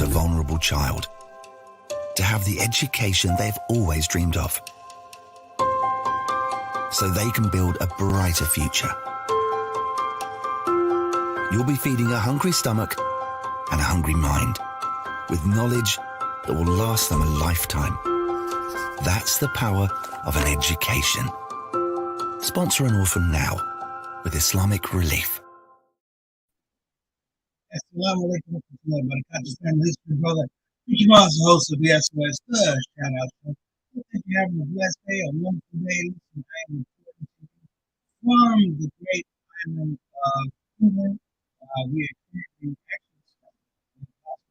vulnerable child to have the education they've always dreamed of, so they can build a brighter future. You'll be feeding a hungry stomach and a hungry mind with knowledge that will last them a lifetime. That's the power of an education. Sponsor an orphan now with Islamic Relief. Assalamu alaikum wa rahmatullahi wa barakatuh. This is your brother. Jpin is the host of the SOS Shout Out Show. I think you're having a blessed day, a wonderful day. Listen, I am reporting to you from the great island of Cuba. We are currently actually starting the gospel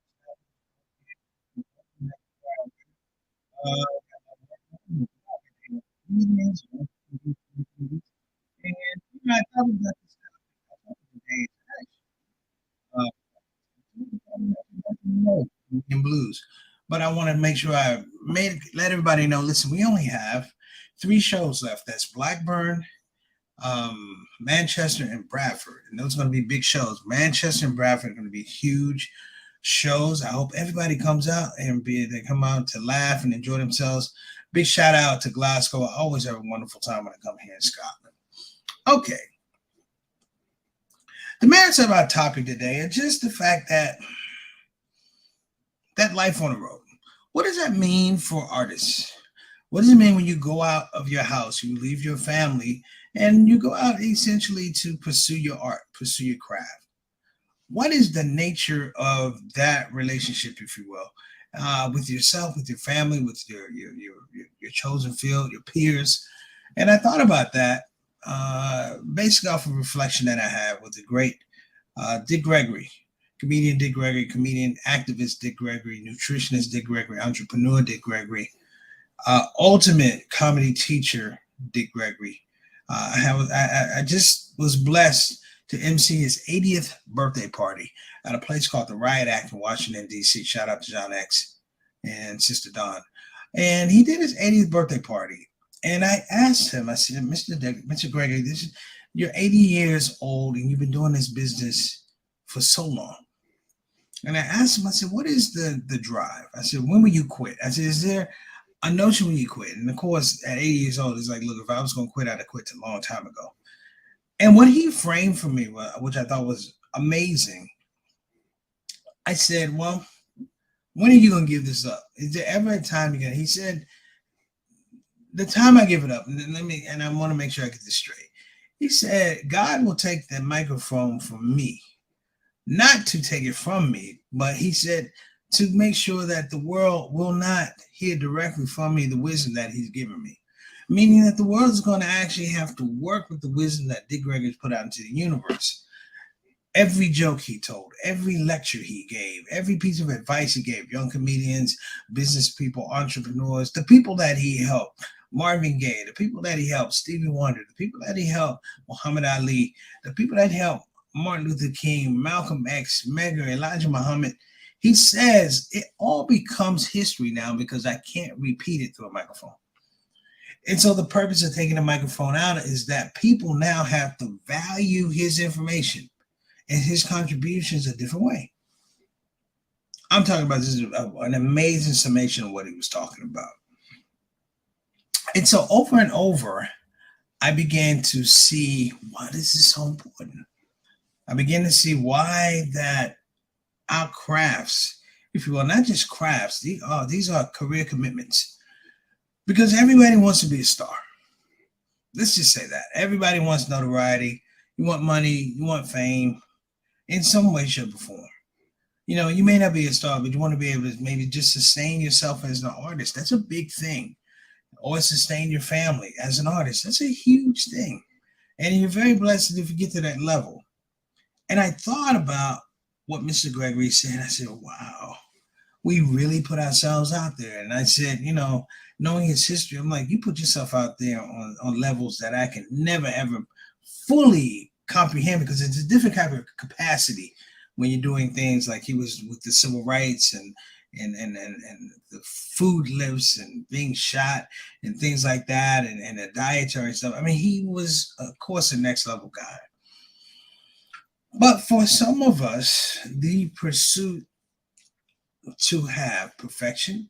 meetings, and I thought about this today in blues, but I want to make sure I let everybody know. Listen, we only have 3 shows left. That's Blackburn, Manchester, and Bradford, and those are going to be big shows. Manchester and Bradford are going to be huge shows. I hope everybody comes out and they come out to laugh and enjoy themselves. Big shout out to Glasgow. I always have a wonderful time when I come here in Scotland. Okay. The merits of our topic today are just the fact that life on the road. What does that mean for artists? What does it mean when you go out of your house, you leave your family, and you go out essentially to pursue your art, pursue your craft? What is the nature of that relationship, if you will, with yourself, with your family, with your chosen field, your peers? And I thought about that basically off of reflection that I had with the great Dick Gregory, comedian Dick Gregory, comedian, activist Dick Gregory, nutritionist Dick Gregory, entrepreneur Dick Gregory, ultimate comedy teacher Dick Gregory. I just was blessed to MC his 80th birthday party at a place called the Riot Act in Washington, D.C. Shout out to John X and Sister Dawn. And he did his 80th birthday party. And I asked him, I said, Mr. Gregory, you're 80 years old and you've been doing this business for so long. And I asked him, I said, what is the drive? I said, when will you quit? I said, is there a notion when you quit? And of course, at 80 years old, it's like, look, if I was going to quit, I'd have quit a long time ago. And what he framed for me, which I thought was amazing, I said, well, when are you going to give this up? Is there ever a time you're going to? He said, the time I give it up, and I want to make sure I get this straight. He said, God will take the microphone from me, not to take it from me, but he said to make sure that the world will not hear directly from me the wisdom that he's given me. Meaning that the world is going to actually have to work with the wisdom that Dick Gregory put out into the universe. Every joke he told, every lecture he gave, every piece of advice he gave, young comedians, business people, entrepreneurs, the people that he helped, Marvin Gaye, the people that he helped, Stevie Wonder, the people that he helped, Muhammad Ali, the people that helped, Martin Luther King, Malcolm X, Medgar, Elijah Muhammad. He says it all becomes history now because I can't repeat it through a microphone. And so the purpose of taking the microphone out is that people now have to value his information and his contributions a different way. I'm talking about this is an amazing summation of what he was talking about. And so over and over, I began to see why this is so important. I began to see why that our crafts, if you will, not just crafts, these are career commitments. Because everybody wants to be a star. Let's just say that. Everybody wants notoriety. You want money. You want fame. In some way, shape, or form. You know, you may not be a star, but you want to be able to maybe just sustain yourself as an artist. That's a big thing. Or sustain your family as an artist. That's a huge thing. And you're very blessed if you get to that level. And I thought about what Mr. Gregory said. I said, wow, we really put ourselves out there. And I said, you know, knowing his history, I'm like, you put yourself out there on levels that I can never, ever fully comprehend because it's a different kind of capacity when you're doing things like he was with the civil rights and the food lists and being shot and things like that and the dietary stuff. I mean, he was, of course, a next level guy. But for some of us, the pursuit to have perfection,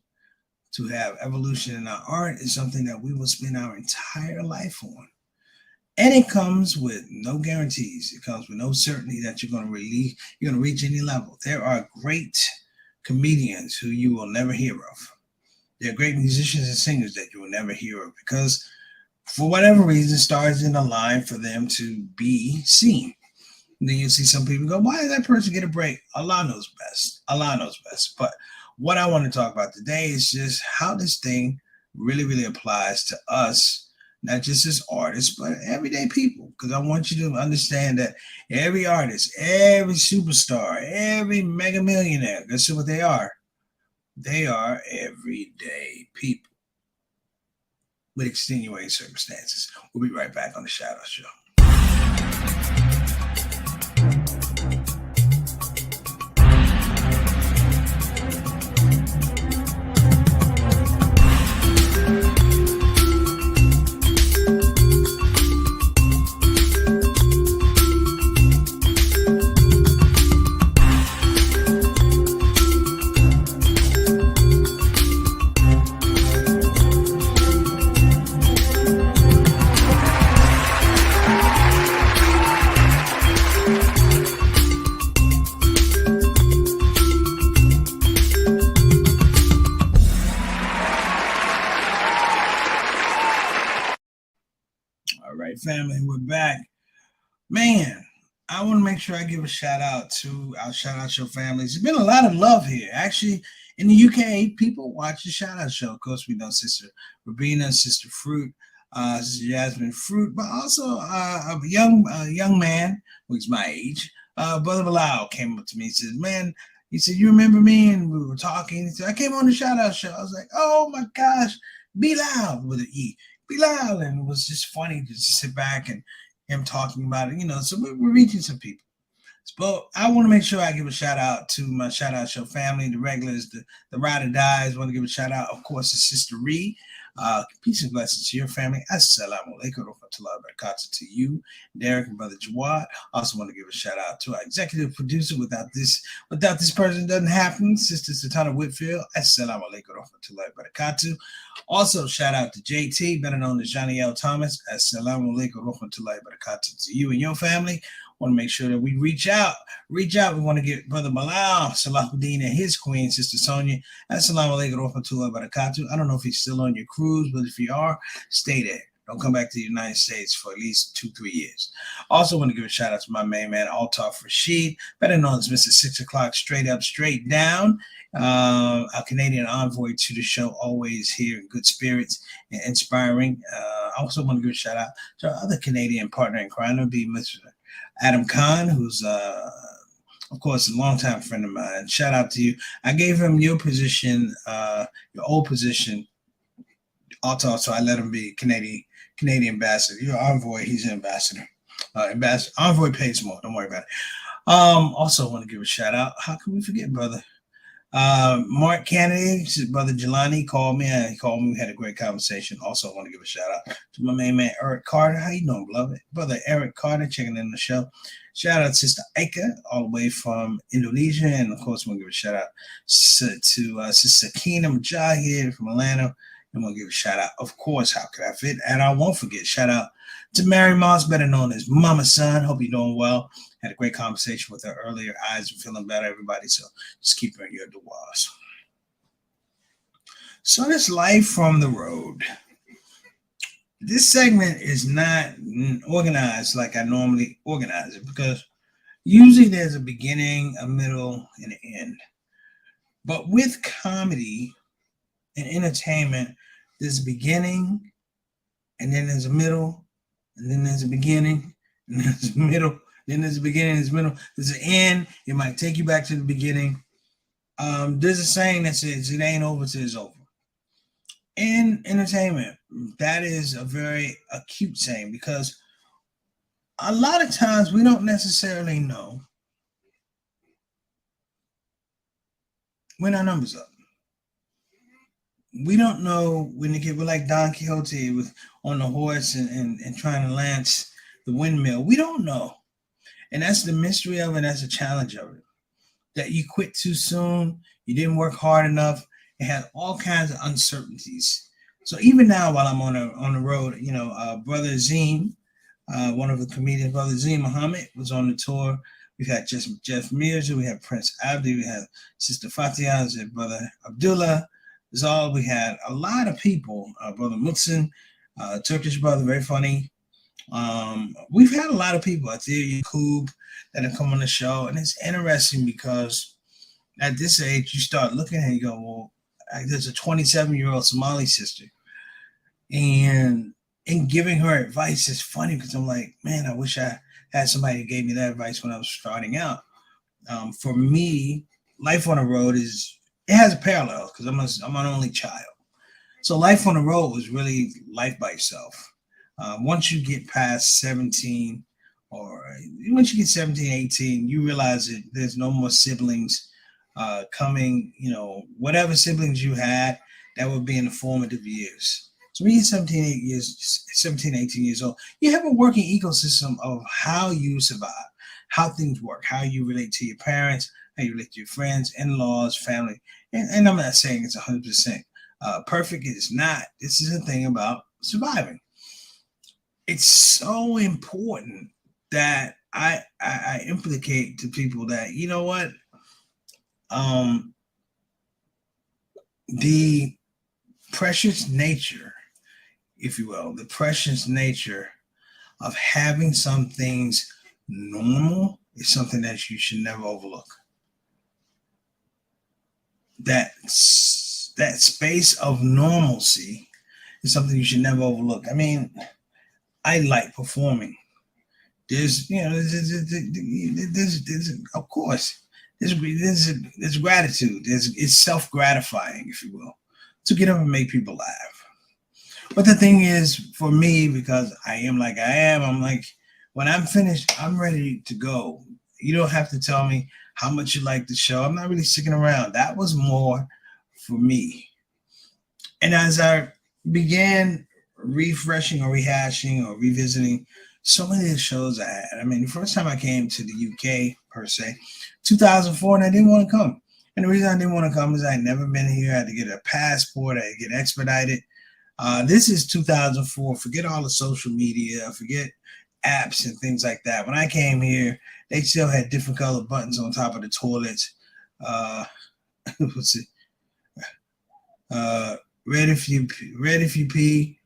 to have evolution in our art is something that we will spend our entire life on. And it comes with no guarantees. It comes with no certainty that you're going to reach any level. There are great comedians who you will never hear of. There are great musicians and singers that you will never hear of because, for whatever reason, stars in a line for them to be seen. And then you see some people go, why did that person get a break? Allah knows best. Allah knows best. But what I want to talk about today is just how this thing really, really applies to us, not just as artists, but everyday people. Because I want you to understand that every artist, every superstar, every mega millionaire, guess what they are? They are everyday people with extenuating circumstances. We'll be right back on the ShOUT Show. Family, we're back. Man, I want to make sure I give a shout out to our ShOUT Show families. There's been a lot of love here. Actually, in the UK, people watch the ShOUT Show. Of course, we know Sister Rabina, Sister Fruit, Sister Jasmine Fruit, but also a young man who's my age, Brother Bilal, came up to me and said, man, he said, you remember me? And we were talking. He said, I came on the ShOUT Show. I was like, oh my gosh, Bilal with an E. Bilal, and it was just funny to just sit back and him talking about it, so we're reaching some people. But I want to make sure I give a shout out to my ShOUT Show family, the regulars, the ride or dies. Want to give a shout out, of course, to Sister Ree. Peace and blessings to your family. Assalamu alaikum wa rahmatullahi wa barakatuh to you, Derek and Brother Jawad. Also want to give a shout out to our executive producer. Without this person, doesn't happen. Sister Satana Whitfield. Assalamu alaikum wa rahmatullahi wa barakatuh. Also, shout out to JT, better known as Johnny L. Thomas. Assalamu alaikum wa rahmatullahi wa barakatuh to you and your family. Want to make sure that we reach out. We want to get Brother Bilal, Salahuddin, and his queen, Sister Sonia. Assalamu alaikum wa rahmatullahi wa barakatuh. I don't know if he's still on your cruise, but if you are, stay there. Don't come back to the United States for at least 2-3 years. Also want to give a shout out to my main man, Altaf Rashid, better known as Mr. 6 o'clock, straight up, straight down. Our Canadian envoy to the show, always here in good spirits and inspiring. I also want to give a shout out to our other Canadian partner in crime, be Mr. Adam Khan, who's of course a longtime friend of mine. Shout out to you. I gave him your position, your old position, also, so I let him be Canadian ambassador. You're envoy, he's an ambassador. Envoy pays more. Don't worry about it. Also want to give a shout out. How can we forget, brother? Mark Kennedy, Brother Jelani called me. We had a great conversation. Also want to give a shout out to my main man Eric Carter. How you doing, beloved? Brother Eric Carter checking in the show. Shout out to Sister Aika all the way from Indonesia, and of course want to give a shout out to Sister Keena Mujahid from Atlanta. And we'll give a shout out, of course, how could I fit? And I won't forget, shout out to Mary Moss, better known as Mama Son. Hope you're doing well. Had a great conversation with her earlier. Eyes are feeling better, everybody. So just keep her in your duas. So this life from the road. This segment is not organized like I normally organize it because usually there's a beginning, a middle, and an end. But with comedy and entertainment, there's a beginning, and then there's a middle, and then there's a beginning, and there's a middle, then there's a beginning, there's a middle, there's an end. It might take you back to the beginning. There's a saying that says it ain't over till it's over. In entertainment, that is a very acute saying because a lot of times we don't necessarily know when our number's up. We don't know when they get, we're like Don Quixote with on the horse and trying to lance the windmill. We don't know. And that's the mystery of it. That's the challenge of it. That you quit too soon, you didn't work hard enough. It had all kinds of uncertainties. So even now, while I'm on the road, Brother Azim, one of the comedians, Brother Azim Muhammad, was on the tour. We've had Jeff Mirza, we had Prince Abdi, we had Sister Fatia, Brother Abdullah Zal. We had a lot of people, Brother Mutsin, Turkish brother, very funny. We've had a lot of people out there, Yakub, that have come on the show, and it's interesting because at this age, you start looking and you go, well, there's a 27-year-old Somali sister, and in giving her advice is funny because I'm like, man, I wish I had somebody who gave me that advice when I was starting out. For me, life on the road it has a parallel because I'm an only child. So life on the road was really life by yourself. Once you get past 17, or once you get 17, 18, you realize that there's no more siblings coming, whatever siblings you had, that would be in the formative years. So when you're 17, 18 years old, you have a working ecosystem of how you survive, how things work, how you relate to your parents, how you relate to your friends, in-laws, family. And I'm not saying it's 100% perfect. It is not. This is a thing about surviving. It's so important that I implicate to people that, you know what, the precious nature, if you will, the precious nature of having some things normal is something that you should never overlook. That space of normalcy is something you should never overlook. I mean, I like performing. There's of course, there's gratitude. It's self-gratifying, if you will, to get up and make people laugh. But the thing is, for me, because I am like I am, I'm like, when I'm finished, I'm ready to go. You don't have to tell me how much you like the show. I'm not really sticking around. That was more for me. And as I began refreshing or rehashing or revisiting so many of the shows I had, I mean, the first time I came to the UK, per se, 2004, and I didn't want to come. And the reason I didn't want to come is I had never been here. I had to get a passport. I had to get expedited. This is 2004. Forget all the social media. Forget apps and things like that. When I came here, they still had different colored buttons on top of the toilets. What's it? Red if you pee.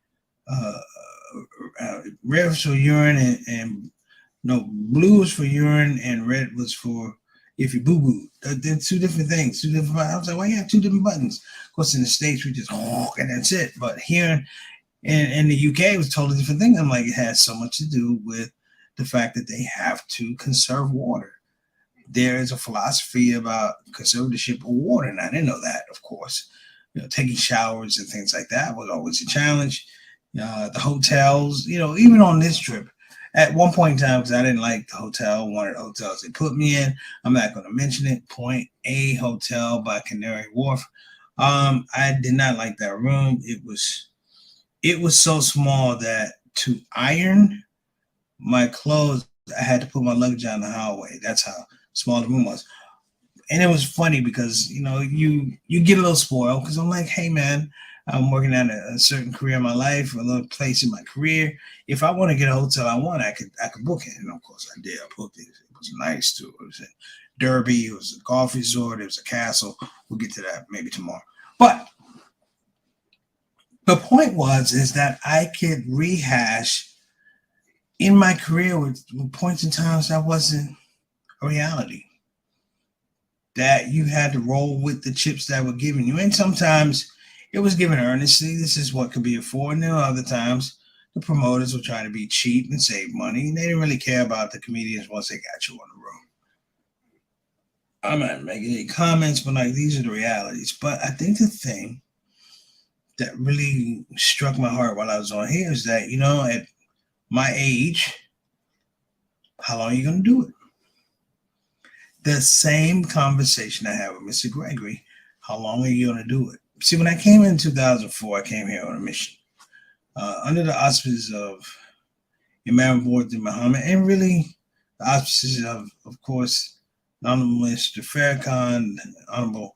Red was for urine, and no, blue was for urine, and red was for if you boo boo. They're two different things. Two different. I was like, why you have two different buttons? Of course, in the States we just and that's it. But here in the UK, it was a totally different thing. I'm like, it has so much to do with the fact that they have to conserve water. There is a philosophy about conservatorship of water, and I didn't know that, of course. Taking showers and things like that was always a challenge. The hotels, even on this trip, at one point in time, because I didn't like the hotel, one of the hotels they put me in, I'm not going to mention it, Point A Hotel by Canary Wharf. I did not like that room. It was so small that to iron my clothes, I had to put my luggage on the hallway. That's how small the room was. And it was funny because, you get a little spoiled because I'm like, hey, man, I'm working at a certain career in my life, a little place in my career. If I want to get a hotel I want, I could book it. And of course I did. I booked it. It was nice too. It was in Derby. It was a golf resort. It was a castle. We'll get to that maybe tomorrow. But the point is that I could rehash in my career with points in times that wasn't a reality. That you had to roll with the chips that were given you. And sometimes it was given earnestly. This is what could be afforded. And other times the promoters were trying to be cheap and save money. And they didn't really care about the comedians once they got you on the road. I'm not making any comments, but these are the realities. But I think the thing that really struck my heart while I was on here is that, at my age, how long are you going to do it? The same conversation I had with Mr. Gregory. How long are you going to do it? See, when I came in 2004, I came here on a mission under the auspices of Imam Muhammad, and really the auspices of course, Honorable Mr. Farrakhan, Honorable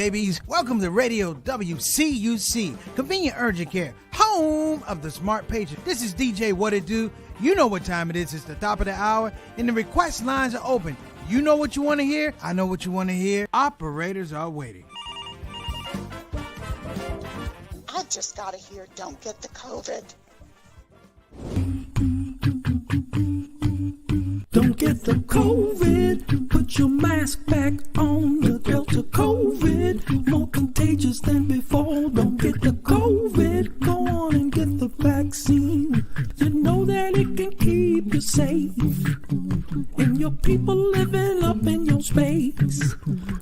babies. Welcome to Radio WCUC, Convenient Urgent Care, home of the smart patient. This is DJ What It Do. You know what time it is. It's the top of the hour, and the request lines are open. You know what you want to hear. I know what you want to hear. Operators are waiting. I just got to hear don't get the COVID. Don't get the COVID. Put your mask back on. The Delta COVID, more contagious than before. Don't get the COVID. Go on and get the vaccine. You know that it can keep you safe, and your people living up in your space.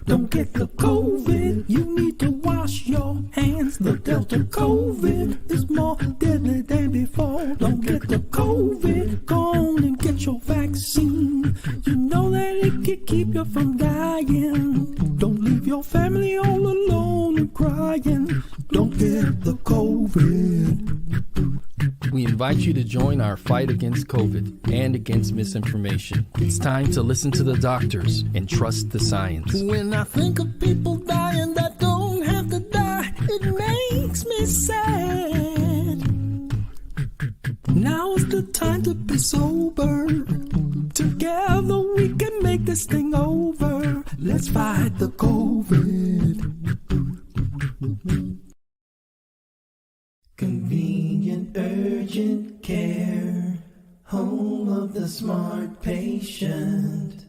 Don't get the COVID. You need to wash your hands. The Delta COVID is more deadly than before. Don't get the COVID. Go on and get your vaccine. You know that it can keep you from dying. Don't leave your family all alone and crying. Don't get the COVID. We invite you to join our fight against COVID and against misinformation. It's time to listen to the doctors and trust the science. When I think of people dying that don't have to die, it makes me sad. Now is the time to be sober. Together we can make this thing over. Let's fight the COVID. Convenient urgent care, home of the smart patient.